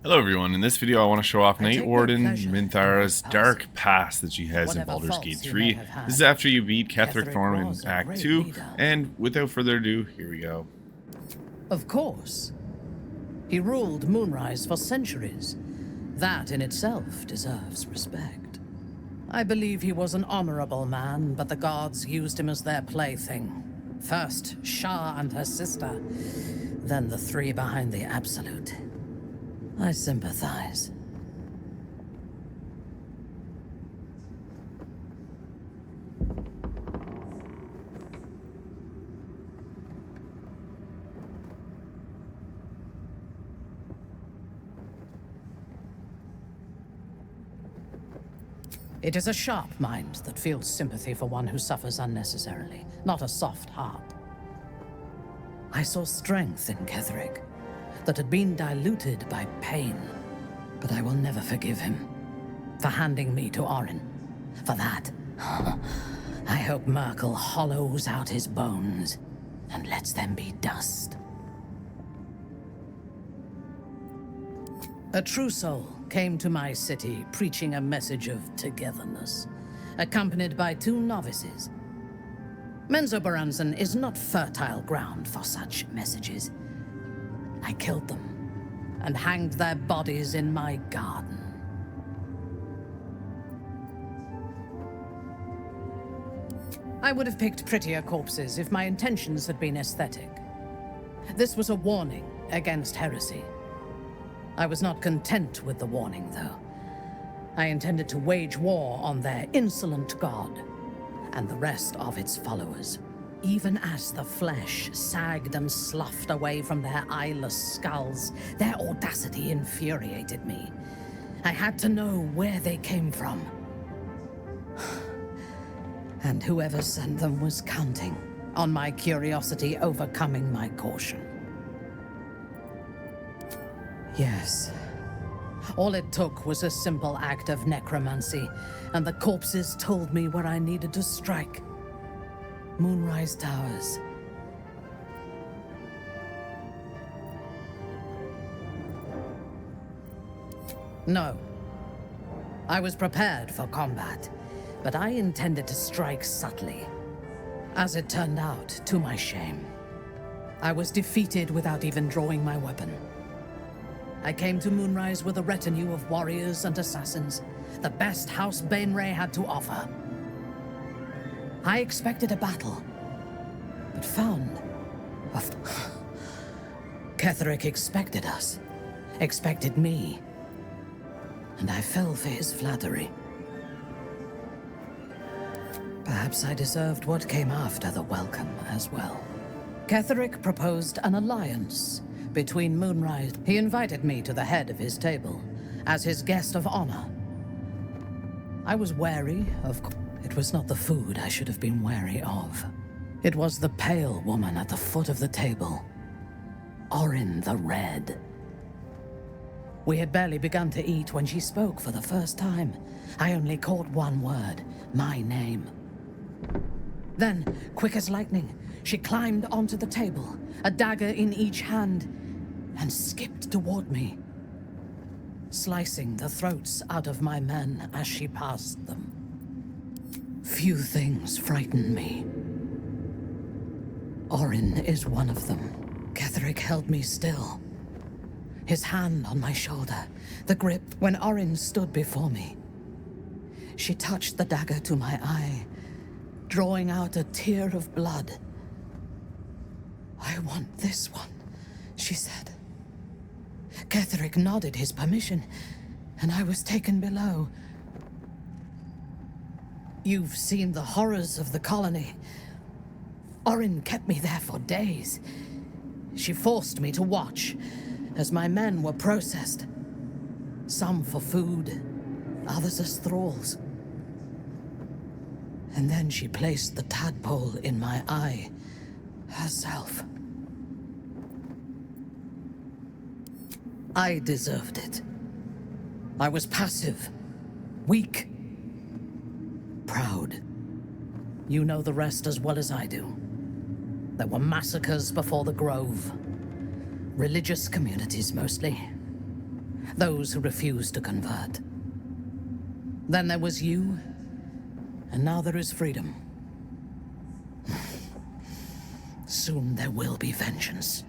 Hello everyone, in this video I want to show off I take no Nightwarden pleasure in Minthara's his dark passing. past that she has in Whatever Baldur's faults Gate he 3. may have had, This is after you beat Ketheric Ketheric Thorm was in a Act great 2, leader. and without further ado, here we go. Of course. He ruled Moonrise for centuries. That in itself deserves respect. I believe he was an honorable man, but the gods used him as their plaything. First, Shah and her sister, then the three behind the Absolute. I sympathize. It is a sharp mind that feels sympathy for one who suffers unnecessarily, not a soft heart. I saw strength in Ketheric that had been diluted by pain, but I will never forgive him for handing me to Orin. For that, I hope Merkel hollows out his bones and lets them be dust. A true soul came to my city preaching a message of togetherness, accompanied by two novices. Menzoberranzan is not fertile ground for such messages. I killed them and hanged their bodies in my garden. I would have picked prettier corpses if my intentions had been aesthetic. This was a warning against heresy. I was not content with the warning, though. I intended to wage war on their insolent god and the rest of its followers. Even as the flesh sagged and sloughed away from their eyeless skulls, their audacity infuriated me. I had to know where they came from. And whoever sent them was counting on my curiosity overcoming my caution. Yes. All it took was a simple act of necromancy, and the corpses told me where I needed to strike. Moonrise Towers. No. I was prepared for combat, but I intended to strike subtly. As it turned out, to my shame, I was defeated without even drawing my weapon. I came to Moonrise with a retinue of warriors and assassins, the best House Bainray had to offer. I expected a battle, but found Ketheric expected us, expected me, and I fell for his flattery. Perhaps I deserved what came after the welcome as well. Ketheric proposed an alliance between Moonrise. He invited me to the head of his table as his guest of honor. I was wary of... It was not the food I should have been wary of. It was the pale woman at the foot of the table. Orin the Red. We had barely begun to eat when she spoke for the first time. I only caught one word, my name. Then, quick as lightning, she climbed onto the table, a dagger in each hand, and skipped toward me, slicing the throats out of my men as she passed them. Few things frighten me. Orin is one of them. Ketheric held me still, his hand on my shoulder, the grip when Orin stood before me. She touched the dagger to my eye, drawing out a tear of blood. "I want this one," she said. Ketheric nodded his permission, and I was taken below. You've seen the horrors of the colony. Orin kept me there for days. She forced me to watch as my men were processed. Some for food, others as thralls. And then she placed the tadpole in my eye herself. I deserved it. I was passive, weak, proud. You know the rest as well as I do. There were massacres before the Grove. Religious communities, mostly. those who refused to convert. Then there was you, and now there is freedom. Soon there will be vengeance.